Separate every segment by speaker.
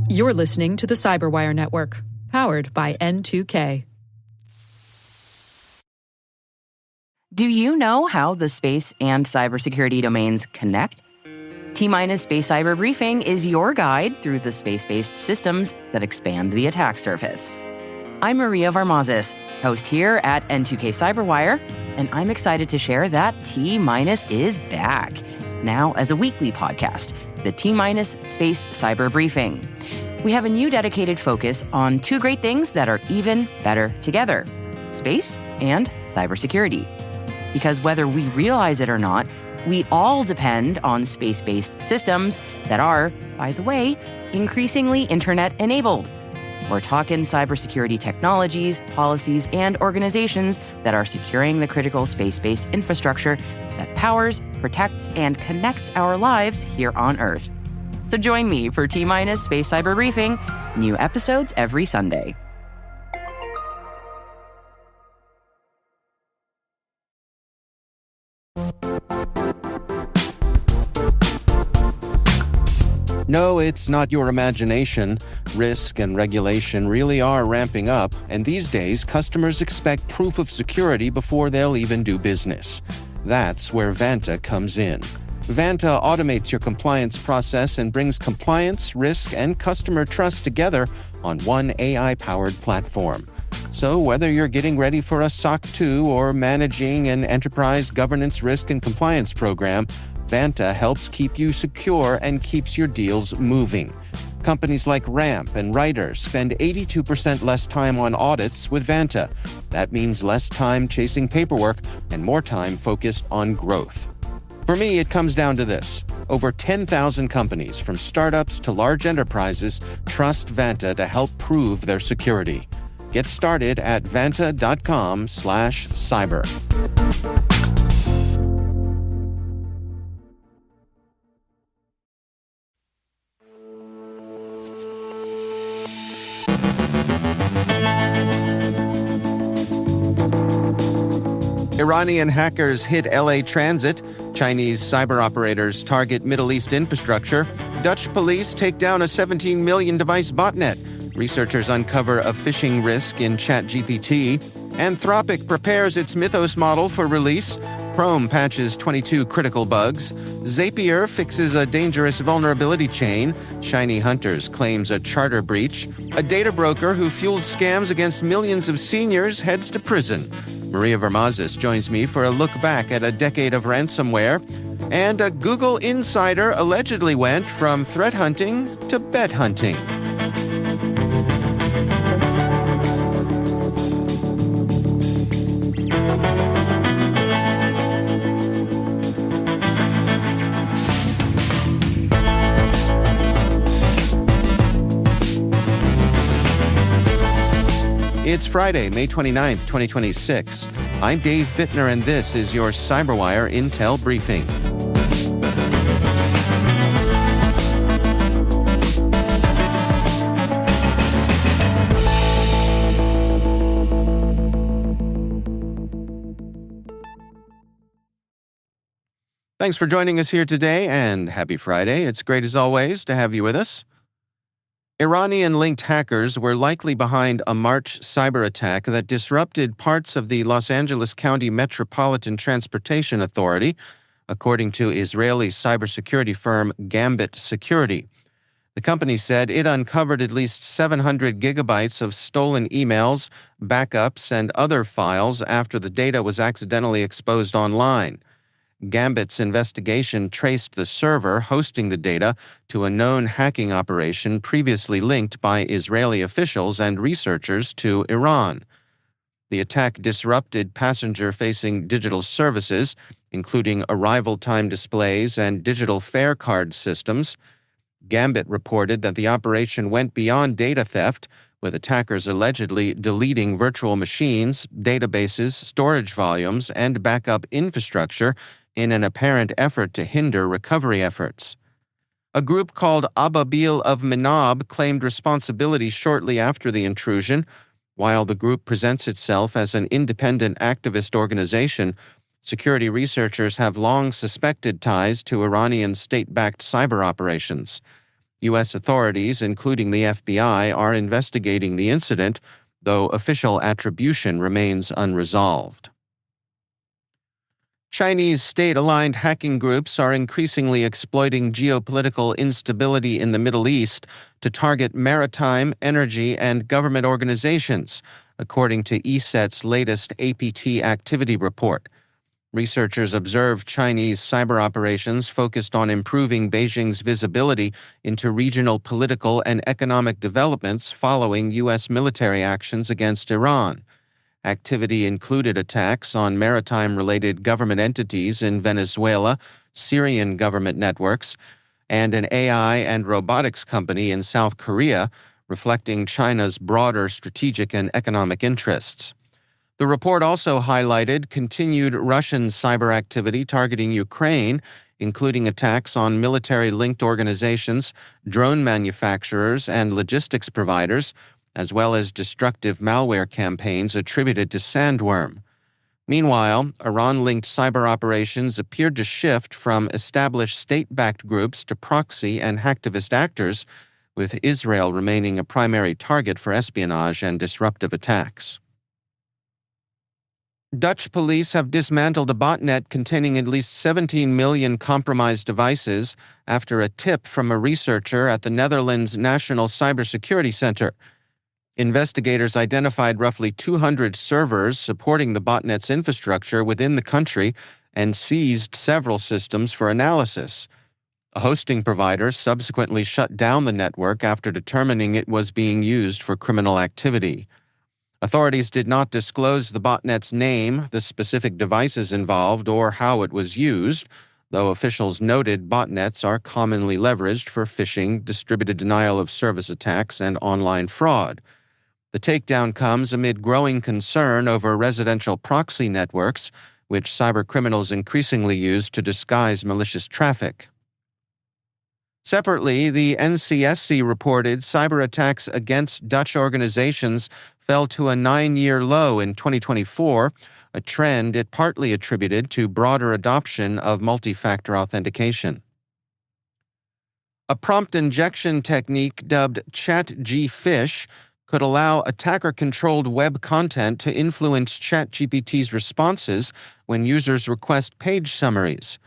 Speaker 1: You're listening to the CyberWire Network, powered by N2K.
Speaker 2: Do you know how the space and cybersecurity domains connect? T-Minus Space Cyber Briefing is your guide through the space-based systems that expand the attack surface. I'm Maria Varmazis, host here at N2K CyberWire, and I'm excited to share that T-Minus is back, now as a weekly podcast, the T-Minus Space Cyber Briefing. We have a new dedicated focus on two great things that are even better together, space and cybersecurity. Because whether we realize it or not, we all depend on space-based systems that are, by the way, increasingly internet-enabled. We're talking cybersecurity technologies, policies, and organizations that are securing the critical space-based infrastructure that powers, protects, and connects our lives here on Earth. So join me for T-Minus Space Cyber Briefing, new episodes every Sunday.
Speaker 3: No, it's not your imagination. Risk and regulation really are ramping up, and these days, customers expect proof of security before they'll even do business. That's where Vanta comes in. Vanta automates your compliance process and brings compliance, risk, and customer trust together on one AI-powered platform. So whether you're getting ready for a SOC 2 or managing an enterprise governance risk and compliance program, Vanta helps keep you secure and keeps your deals moving. Companies like Ramp and Ryder spend 82% less time on audits with Vanta. That means less time chasing paperwork and more time focused on growth. For me, it comes down to this. Over 10,000 companies, from startups to large enterprises, trust Vanta to help prove their security. Get started at vanta.com/cyber. Iranian hackers hit LA Transit. Chinese cyber operators target Middle East infrastructure. Dutch police take down a 17 million device botnet. Researchers uncover a phishing risk in ChatGPT. Anthropic prepares its Mythos model for release. Chrome patches 22 critical bugs. Zapier fixes a dangerous vulnerability chain. ShinyHunters claims a charter breach. A data broker who fueled scams against millions of seniors heads to prison. Maria Varmazis joins me for a look back at a decade of ransomware. And a Google insider allegedly went from threat hunting to bet hunting. It's Friday, May 29th, 2026. I'm Dave Bittner, and this is your CyberWire Intel Briefing. Thanks for joining us here today, and happy Friday. It's great as always to have you with us. Iranian-linked hackers were likely behind a March cyber attack that disrupted parts of the Los Angeles County Metropolitan Transportation Authority, according to Israeli cybersecurity firm Gambit Security. The company said it uncovered at least 700 gigabytes of stolen emails, backups, and other files after the data was accidentally exposed online. Gambit's investigation traced the server hosting the data to a known hacking operation previously linked by Israeli officials and researchers to Iran. The attack disrupted passenger-facing digital services, including arrival time displays and digital fare card systems. Gambit reported that the operation went beyond data theft, with attackers allegedly deleting virtual machines, databases, storage volumes, and backup infrastructure in an apparent effort to hinder recovery efforts. A group called Ababil of Minab claimed responsibility shortly after the intrusion. While the group presents itself as an independent activist organization, security researchers have long suspected ties to Iranian state-backed cyber operations. U.S. authorities, including the FBI, are investigating the incident, though official attribution remains unresolved. Chinese state-aligned hacking groups are increasingly exploiting geopolitical instability in the Middle East to target maritime, energy, and government organizations, according to ESET's latest APT activity report. Researchers observed Chinese cyber operations focused on improving Beijing's visibility into regional political and economic developments following U.S. military actions against Iran. Activity included attacks on maritime-related government entities in Venezuela, Syrian government networks, and an AI and robotics company in South Korea, reflecting China's broader strategic and economic interests. The report also highlighted continued Russian cyber activity targeting Ukraine, including attacks on military-linked organizations, drone manufacturers, and logistics providers, as well as destructive malware campaigns attributed to Sandworm. Meanwhile, Iran-linked cyber operations appeared to shift from established state-backed groups to proxy and hacktivist actors, with Israel remaining a primary target for espionage and disruptive attacks. Dutch police have dismantled a botnet containing at least 17 million compromised devices after a tip from a researcher at the Netherlands National Cybersecurity Center. Investigators identified roughly 200 servers supporting the botnet's infrastructure within the country and seized several systems for analysis. A hosting provider subsequently shut down the network after determining it was being used for criminal activity. Authorities did not disclose the botnet's name, the specific devices involved, or how it was used, though officials noted botnets are commonly leveraged for phishing, distributed denial of service attacks, and online fraud. The takedown comes amid growing concern over residential proxy networks, which cybercriminals increasingly use to disguise malicious traffic. Separately, the NCSC reported cyber attacks against Dutch organizations fell to a 9-year low in 2024, a trend it partly attributed to broader adoption of multi-factor authentication. A prompt injection technique dubbed ChatGPT could allow attacker-controlled web content to influence ChatGPT's responses when users request page summaries.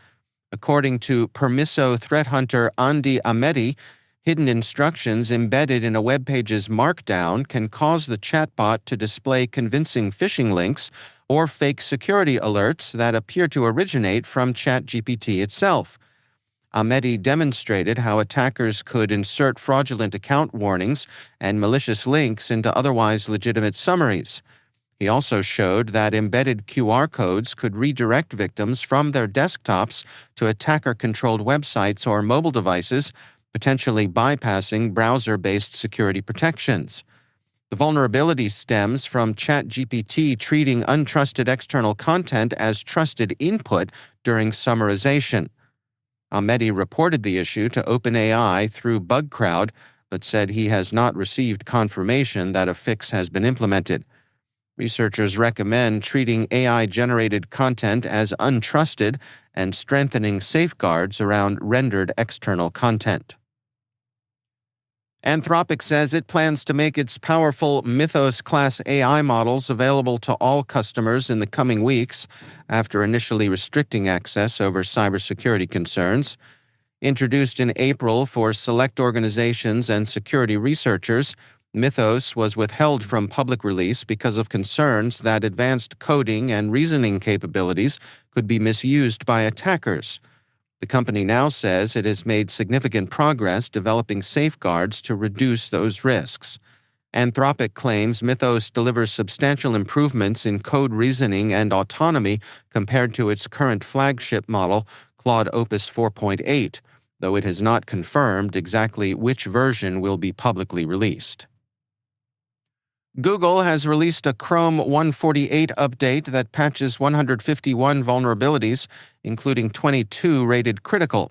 Speaker 3: According to Permiso threat hunter Andi Ahmedi, hidden instructions embedded in a web page's markdown can cause the chatbot to display convincing phishing links or fake security alerts that appear to originate from ChatGPT itself. Ahmedi demonstrated how attackers could insert fraudulent account warnings and malicious links into otherwise legitimate summaries. He also showed that embedded QR codes could redirect victims from their desktops to attacker-controlled websites or mobile devices, potentially bypassing browser-based security protections. The vulnerability stems from ChatGPT treating untrusted external content as trusted input during summarization. Ahmedi reported the issue to OpenAI through BugCrowd, but said he has not received confirmation that a fix has been implemented. Researchers recommend treating AI-generated content as untrusted and strengthening safeguards around rendered external content. Anthropic says it plans to make its powerful Mythos-class AI models available to all customers in the coming weeks, after initially restricting access over cybersecurity concerns. Introduced in April for select organizations and security researchers, Mythos was withheld from public release because of concerns that advanced coding and reasoning capabilities could be misused by attackers. The company now says it has made significant progress developing safeguards to reduce those risks. Anthropic claims Mythos delivers substantial improvements in code reasoning and autonomy compared to its current flagship model, Claude Opus 4.8, though it has not confirmed exactly which version will be publicly released. Google has released a Chrome 148 update that patches 151 vulnerabilities, including 22 rated critical.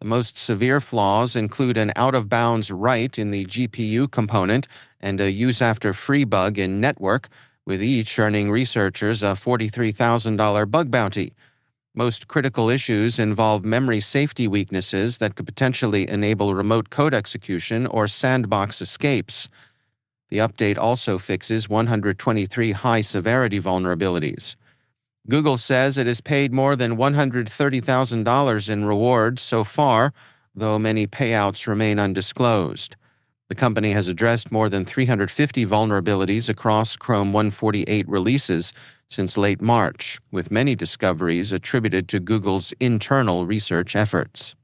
Speaker 3: The most severe flaws include an out-of-bounds write in the GPU component and a use-after-free bug in network, with each earning researchers a $43,000 bug bounty. Most critical issues involve memory safety weaknesses that could potentially enable remote code execution or sandbox escapes. The update also fixes 123 high-severity vulnerabilities. Google says it has paid more than $130,000 in rewards so far, though many payouts remain undisclosed. The company has addressed more than 350 vulnerabilities across Chrome 148 releases since late March, with many discoveries attributed to Google's internal research efforts.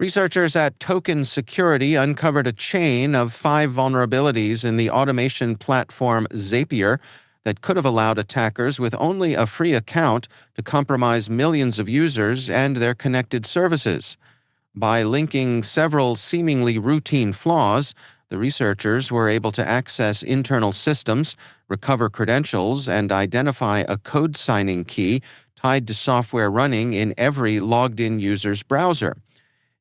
Speaker 3: Researchers at Token Security uncovered a chain of 5 vulnerabilities in the automation platform Zapier that could have allowed attackers with only a free account to compromise millions of users and their connected services. By linking several seemingly routine flaws, the researchers were able to access internal systems, recover credentials, and identify a code signing key tied to software running in every logged-in user's browser.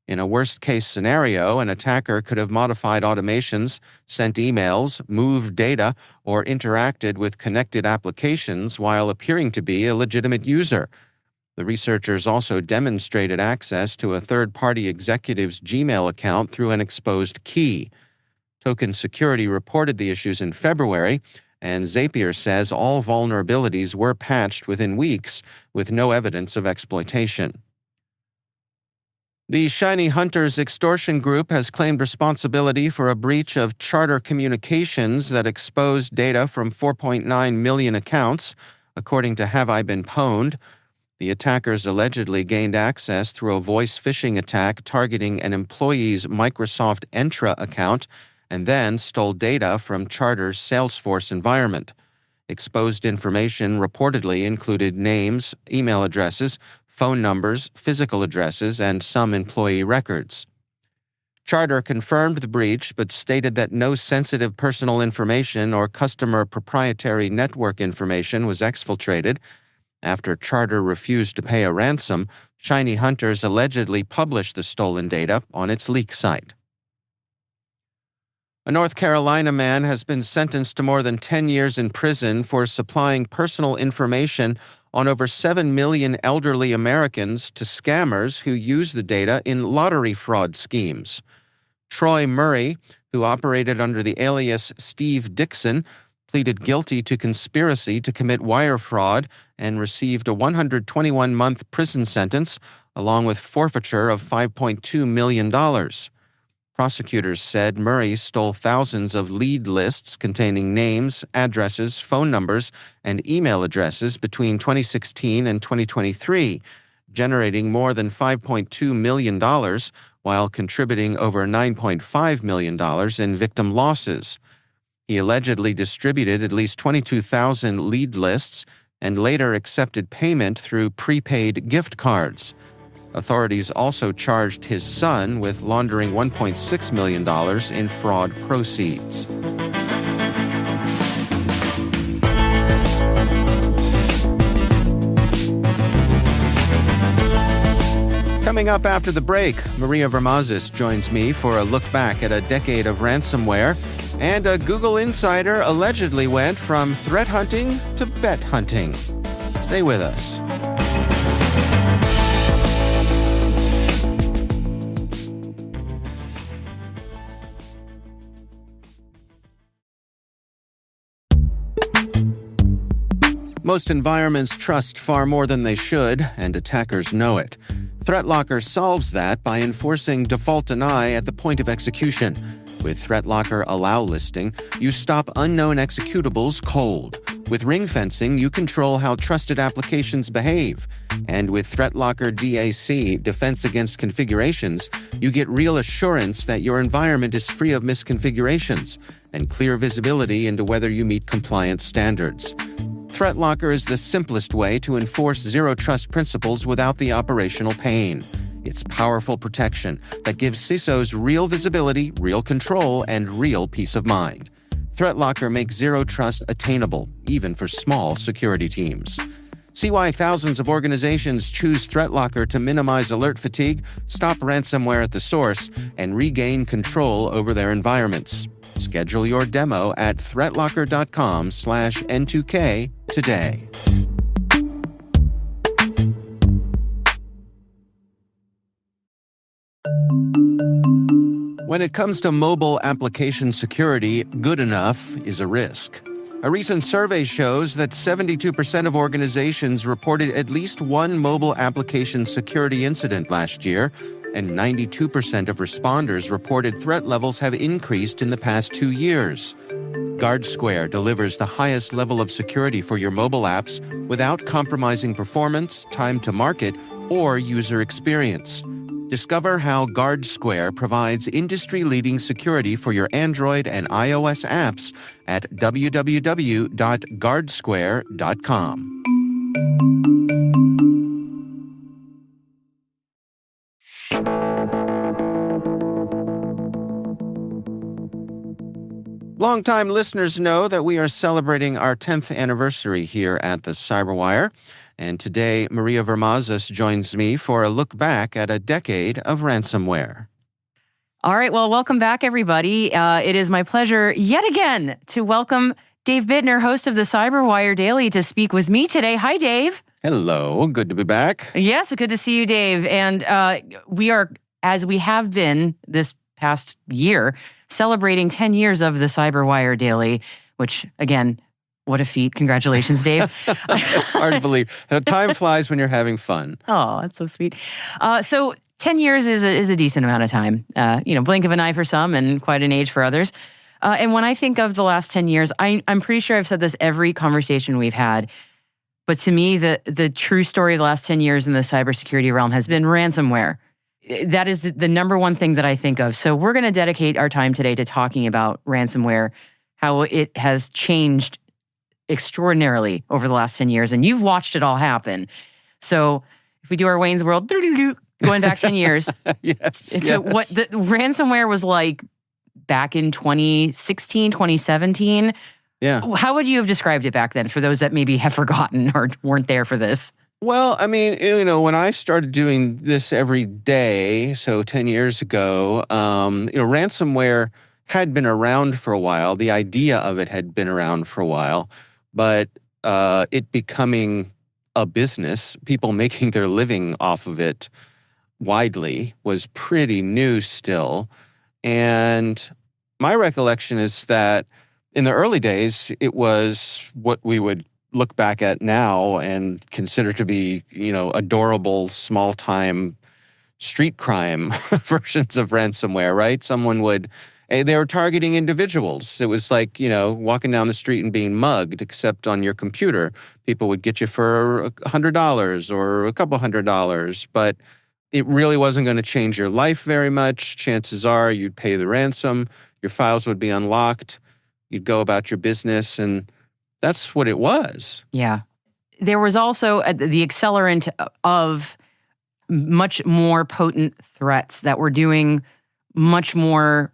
Speaker 3: In a worst-case scenario, an attacker could have modified automations, sent emails, moved data, or interacted with connected applications while appearing to be a legitimate user. The researchers also demonstrated access to a third-party executive's Gmail account through an exposed key. Token Security reported the issues in February, and Zapier says all vulnerabilities were patched within weeks, with no evidence of exploitation. The ShinyHunters extortion group has claimed responsibility for a breach of Charter Communications that exposed data from 4.9 million accounts, according to Have I Been Pwned. The attackers allegedly gained access through a voice phishing attack targeting an employee's Microsoft Entra account and then stole data from Charter's Salesforce environment. Exposed information reportedly included names, email addresses, phone numbers, physical addresses, and some employee records. Charter confirmed the breach but stated that no sensitive personal information or customer proprietary network information was exfiltrated. After Charter refused to pay a ransom, ShinyHunters allegedly published the stolen data on its leak site. A North Carolina man has been sentenced to more than 10 years in prison for supplying personal information on over 7 million elderly Americans to scammers who use the data in lottery fraud schemes. Troy Murray, who operated under the alias Steve Dixon, pleaded guilty to conspiracy to commit wire fraud and received a 121-month prison sentence, along with forfeiture of $5.2 million. Prosecutors said Murray stole thousands of lead lists containing names, addresses, phone numbers, and email addresses between 2016 and 2023, generating more than $5.2 million while contributing over $9.5 million in victim losses. He allegedly distributed at least 22,000 lead lists and later accepted payment through prepaid gift cards. Authorities also charged his son with laundering $1.6 million in fraud proceeds. Coming up after the break, Maria Varmazis joins me for a look back at a decade of ransomware, and a Google insider allegedly went from threat hunting to bet hunting. Stay with us. Most environments trust far more than they should, and attackers know it. ThreatLocker solves that by enforcing default deny at the point of execution. With ThreatLocker Allow listing, you stop unknown executables cold. With ring fencing, you control how trusted applications behave. And with ThreatLocker DAC, Defense Against Configurations, you get real assurance that your environment is free of misconfigurations and clear visibility into whether you meet compliance standards. ThreatLocker is the simplest way to enforce zero-trust principles without the operational pain. It's powerful protection that gives CISOs real visibility, real control, and real peace of mind. ThreatLocker makes zero-trust attainable, even for small security teams. See why thousands of organizations choose ThreatLocker to minimize alert fatigue, stop ransomware at the source, and regain control over their environments. Schedule your demo at threatlocker.com/N2K today. When it comes to mobile application security, good enough is a risk. A recent survey shows that 72% of organizations reported at least one mobile application security incident last year, and 92% of responders reported threat levels have increased in the past 2 years. GuardSquare delivers the highest level of security for your mobile apps without compromising performance, time to market, or user experience. Discover how GuardSquare provides industry-leading security for your Android and iOS apps at www.guardsquare.com. Longtime listeners know that we are celebrating our 10th anniversary here at the CyberWire. And today, Maria Varmazis joins me for a look back at a decade of ransomware.
Speaker 2: All right, well, welcome back, everybody. It is my pleasure yet again to welcome Dave Bittner, host of the CyberWire Daily, to speak with me today. Hi, Dave.
Speaker 3: Hello, good to be back.
Speaker 2: Yes, good to see you, Dave. And we are, as we have been this past year, celebrating 10 years of the CyberWire Daily, which, again, what a feat. Congratulations, Dave.
Speaker 3: It's hard to believe. Time flies when you're having fun.
Speaker 2: Oh, that's so sweet. So 10 years is a decent amount of time. Blink of an eye for some and quite an age for others. And when I think of the last 10 years, I'm pretty sure I've said this every conversation we've had. But to me, the true story of the last 10 years in the cybersecurity realm has been ransomware. That is the number one thing that I think of. So we're going to dedicate our time today to talking about ransomware, how it has changed extraordinarily over the last 10 years. And you've watched it all happen. So if we do our Wayne's World, going back 10 years.
Speaker 3: Yes.
Speaker 2: What the ransomware was like back in 2016, 2017.
Speaker 3: Yeah.
Speaker 2: How would you have described it back then for those that maybe have forgotten or weren't there for this?
Speaker 3: Well, I mean, when I started doing this every day, so 10 years ago, ransomware had been around for a while. The idea of it had been around for a while, but it becoming a business, people making their living off of it widely, was pretty new still. And my recollection is that in the early days, it was what we would look back at now and consider to be, adorable, small-time street crime versions of ransomware, right? They were targeting individuals. It was like, walking down the street and being mugged, except on your computer. People would get you for $100 or a couple $100, but it really wasn't going to change your life very much. Chances are you'd pay the ransom, your files would be unlocked, you'd go about your business, and that's what it was.
Speaker 2: Yeah. There was also the accelerant of much more potent threats that were doing much more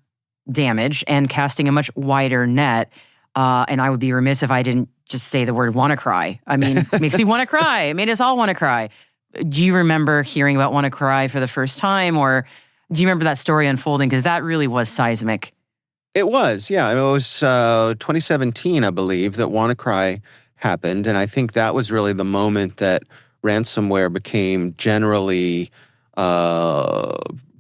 Speaker 2: damage and casting a much wider net. And I would be remiss if I didn't just say the word WannaCry. I mean, it makes me want to cry. It made us all want to cry. Do you remember hearing about WannaCry for the first time? Or do you remember that story unfolding? Because that really was seismic.
Speaker 3: It was, yeah. It was 2017, I believe, that WannaCry happened. And I think that was really the moment that ransomware became generally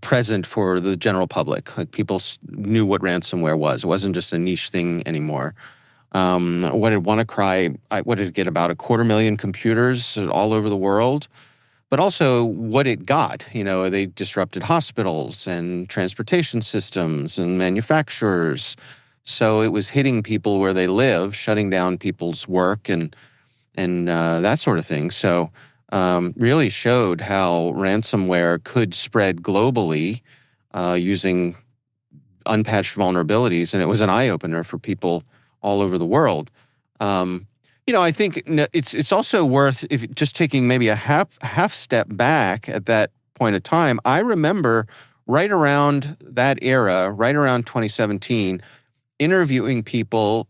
Speaker 3: present for the general public. Like, people knew what ransomware was. It wasn't just a niche thing anymore. What did WannaCry, what did it get, about 250,000 computers all over the world? But also what it got. They disrupted hospitals and transportation systems and manufacturers. So it was hitting people where they live, shutting down people's work and that sort of thing. So really showed how ransomware could spread globally using unpatched vulnerabilities. And it was an eye-opener for people all over the world. I think it's also worth, if just taking maybe a half step back at that point of time. I remember right around that era, right around 2017, interviewing people,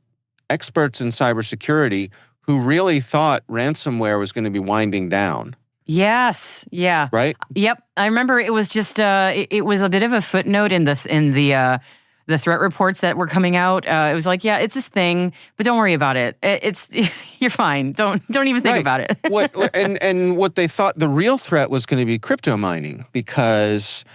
Speaker 3: experts in cybersecurity, who really thought ransomware was going to be winding down.
Speaker 2: Yes. Yeah.
Speaker 3: Right?
Speaker 2: Yep. I remember it was just it was a bit of a footnote in the threat reports that were coming out. It was like, yeah, it's this thing, but don't worry about it. It's you're fine. Don't even think about it.
Speaker 3: And what they thought the real threat was going to be crypto mining, because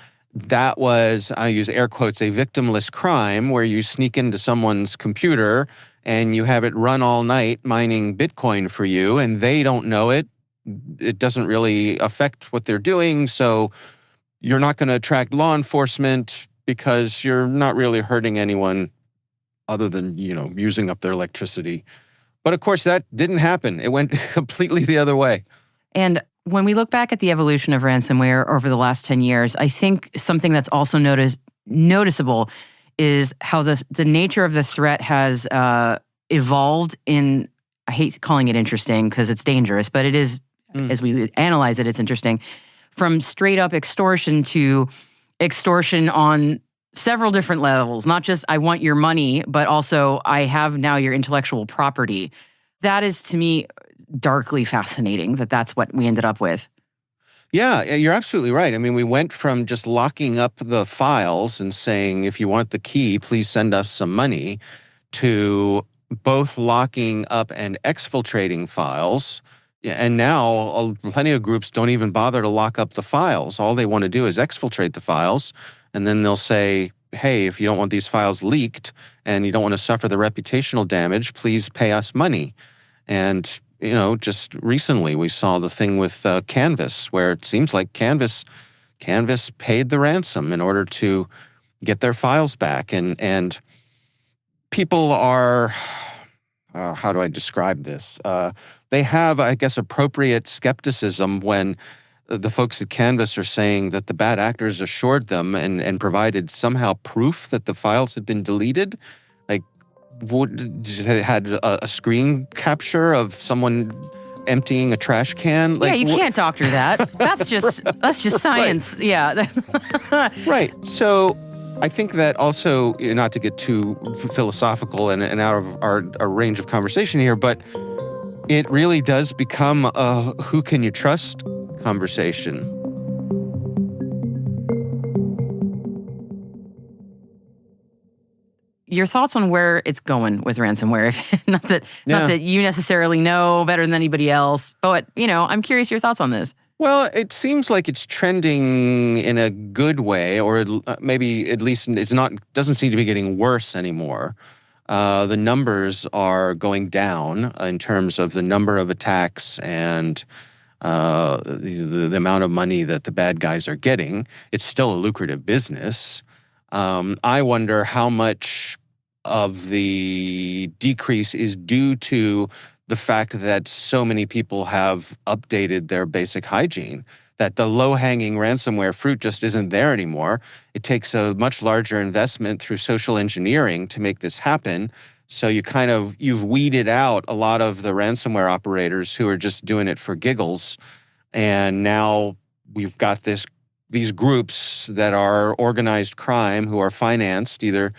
Speaker 3: that was, I use air quotes, a victimless crime where you sneak into someone's computer and you have it run all night mining Bitcoin for you, and they don't know it. It doesn't really affect what they're doing, so you're not going to attract law enforcement because you're not really hurting anyone other than, using up their electricity. But of course, that didn't happen. It went completely the other way.
Speaker 2: And when we look back at the evolution of ransomware over the last 10 years, I think something that's also noticeable is how the nature of the threat has evolved in, I hate calling it interesting because it's dangerous, but it is, as we analyze it, it's interesting, from straight up extortion to extortion on several different levels, not just I want your money, but also I have now your intellectual property. That is, to me, darkly fascinating that that's what we ended up with.
Speaker 3: Yeah, you're absolutely right. I mean, we went from just locking up the files and saying, if you want the key, please send us some money, to both locking up and exfiltrating files. And now plenty of groups don't even bother to lock up the files. All they want to do is exfiltrate the files. And then they'll say, hey, if you don't want these files leaked and you don't want to suffer the reputational damage, please pay us money. And just recently we saw the thing with Canvas, where it seems like Canvas paid the ransom in order to get their files back. And people are, how do I describe this? They have, I guess, appropriate skepticism when the folks at Canvas are saying that the bad actors assured them and provided somehow proof that the files had been deleted. Like, had a screen capture of someone emptying a trash can.
Speaker 2: Like, you can't doctor that. That's just science. Right. Yeah.
Speaker 3: Right. So I think that also, not to get too philosophical and out of our range of conversation here, but it really does become a who can you trust conversation.
Speaker 2: Your thoughts on where it's going with ransomware? Not that you necessarily know better than anybody else, but I'm curious your thoughts on this.
Speaker 3: Well, it seems like it's trending in a good way, or maybe at least doesn't seem to be getting worse anymore. The numbers are going down in terms of the number of attacks and the amount of money that the bad guys are getting. It's still a lucrative business. I wonder how much of the decrease is due to the fact that so many people have updated their basic hygiene, that the low-hanging ransomware fruit just isn't there anymore. It takes a much larger investment through social engineering to make this happen. So you've weeded out a lot of the ransomware operators who are just doing it for giggles. And now we've got these groups that are organized crime who are financed either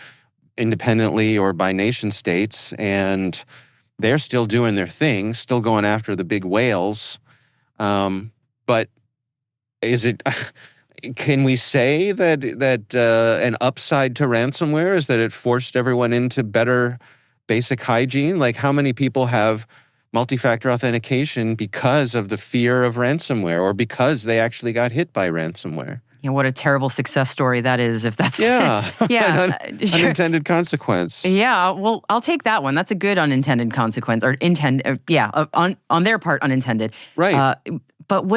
Speaker 3: independently or by nation states, and they're still doing their thing, still going after the big whales. But can we say that an upside to ransomware is that it forced everyone into better basic hygiene? Like, how many people have multi-factor authentication because of the fear of ransomware, or because they actually got hit by ransomware?
Speaker 2: What a terrible success story that is, if that's...
Speaker 3: Yeah,
Speaker 2: yeah.
Speaker 3: Unintended consequence.
Speaker 2: Yeah, well, I'll take that one. That's a good unintended consequence, or on their part, unintended.
Speaker 3: Right.
Speaker 2: But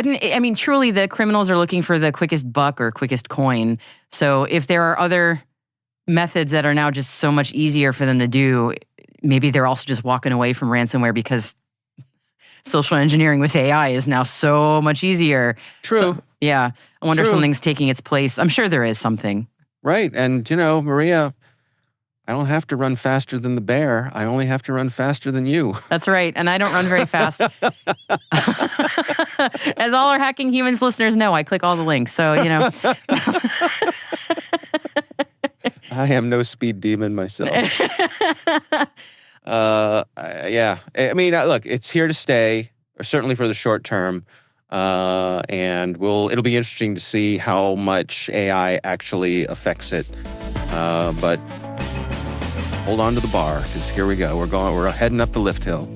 Speaker 2: truly the criminals are looking for the quickest buck or quickest coin. So if there are other methods that are now just so much easier for them to do, maybe they're also just walking away from ransomware because social engineering with AI is now so much easier.
Speaker 3: True.
Speaker 2: So, yeah. I wonder if something's taking its place. I'm sure there is something.
Speaker 3: Right. And, Maria, I don't have to run faster than the bear. I only have to run faster than you.
Speaker 2: That's right. And I don't run very fast. As all our Hacking Humans listeners know, I click all the links. So,
Speaker 3: I am no speed demon myself. Yeah. I mean, look, it's here to stay, or certainly for the short term. And it'll be interesting to see how much AI actually affects it. But hold on to the bar, because here we go. We're heading up the lift hill.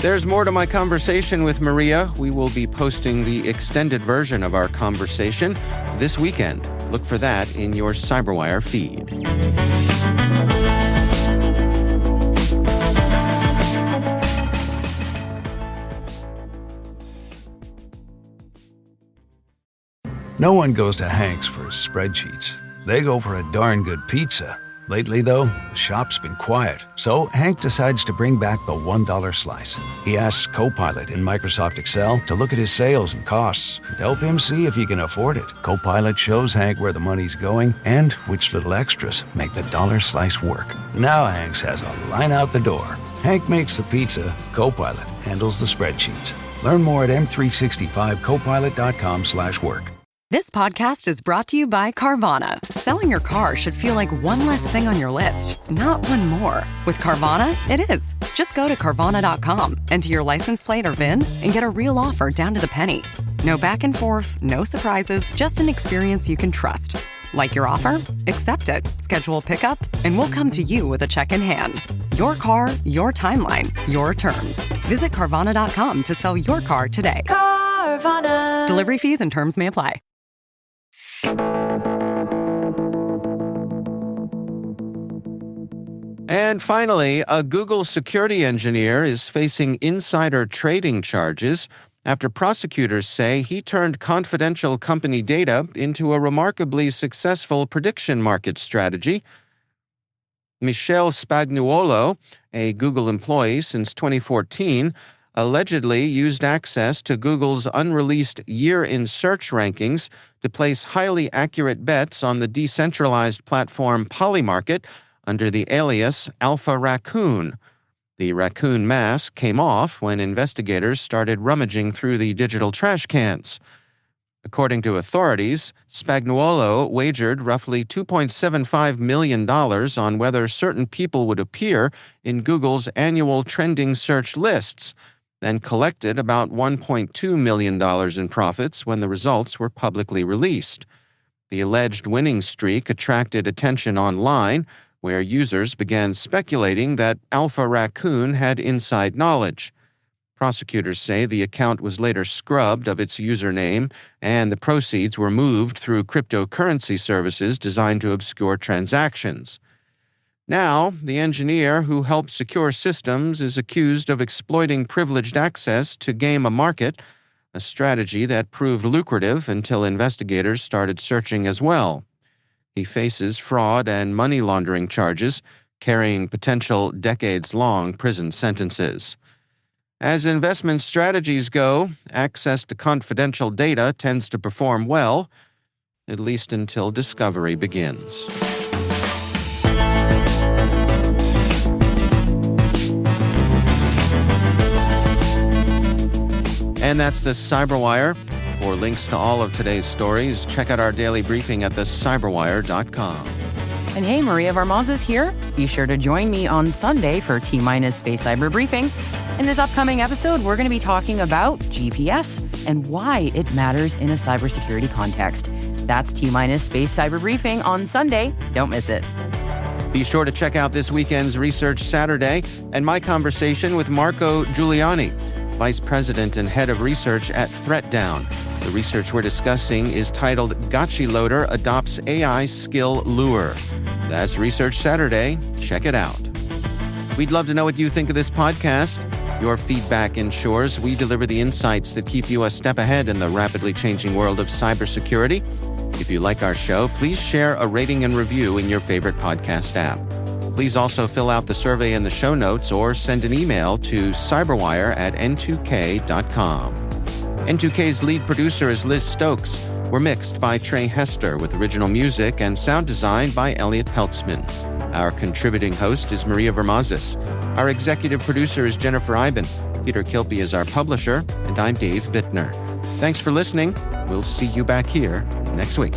Speaker 3: There's more to my conversation with Maria. We will be posting the extended version of our conversation this weekend. Look for that in your CyberWire feed.
Speaker 4: No one goes to Hank's for spreadsheets. They go for a darn good pizza. Lately, though, the shop's been quiet, so Hank decides to bring back the $1 slice. He asks Copilot in Microsoft Excel to look at his sales and costs and help him see if he can afford it. Copilot shows Hank where the money's going and which little extras make the dollar slice work. Now Hank has a line out the door. Hank makes the pizza, Copilot handles the spreadsheets. Learn more at m365copilot.com/work.
Speaker 5: This podcast is brought to you by Carvana. Selling your car should feel like one less thing on your list, not one more. With Carvana, it is. Just go to Carvana.com, enter your license plate or VIN, and get a real offer down to the penny. No back and forth, no surprises, just an experience you can trust. Like your offer? Accept it. Schedule pickup, and we'll come to you with a check in hand. Your car, your timeline, your terms. Visit Carvana.com to sell your car today.
Speaker 1: Carvana.
Speaker 5: Delivery fees and terms may apply.
Speaker 3: And finally, a Google security engineer is facing insider trading charges after prosecutors say he turned confidential company data into a remarkably successful prediction market strategy. Michele Spagnuolo, a Google employee since 2014, allegedly used access to Google's unreleased year-in-search rankings to place highly accurate bets on the decentralized platform Polymarket under the alias Alpha Raccoon. The raccoon mask came off when investigators started rummaging through the digital trash cans. According to authorities, Spagnuolo wagered roughly $2.75 million on whether certain people would appear in Google's annual trending search lists, then collected about $1.2 million in profits when the results were publicly released. The alleged winning streak attracted attention online, where users began speculating that Alpha Raccoon had inside knowledge. Prosecutors say the account was later scrubbed of its username, and the proceeds were moved through cryptocurrency services designed to obscure transactions. Now, the engineer who helped secure systems is accused of exploiting privileged access to game a market, a strategy that proved lucrative until investigators started searching as well. He faces fraud and money laundering charges, carrying potential decades-long prison sentences. As investment strategies go, access to confidential data tends to perform well, at least until discovery begins. And that's the CyberWire. For links to all of today's stories, check out our daily briefing at thecyberwire.com.
Speaker 2: And hey, Maria Varmazis here. Be sure to join me on Sunday for T-Minus Space Cyber Briefing. In this upcoming episode, we're going to be talking about GPS and why it matters in a cybersecurity context. That's T-Minus Space Cyber Briefing on Sunday. Don't miss it.
Speaker 3: Be sure to check out this weekend's Research Saturday and my conversation with Marco Giuliani, Vice President and Head of Research at ThreatDown. The research we're discussing is titled Gotchi Loader Adopts AI Skill Lure. That's Research Saturday. Check it out. We'd love to know what you think of this podcast. Your feedback ensures we deliver the insights that keep you a step ahead in the rapidly changing world of cybersecurity. If you like our show, please share a rating and review in your favorite podcast app. Please also fill out the survey in the show notes or send an email to cyberwire@n2k.com. N2K's lead producer is Liz Stokes. We're mixed by Trey Hester with original music and sound design by Elliot Peltzman. Our contributing host is Maria Varmazis. Our executive producer is Jennifer Eiben. Peter Kilpie is our publisher, and I'm Dave Bittner. Thanks for listening. We'll see you back here next week.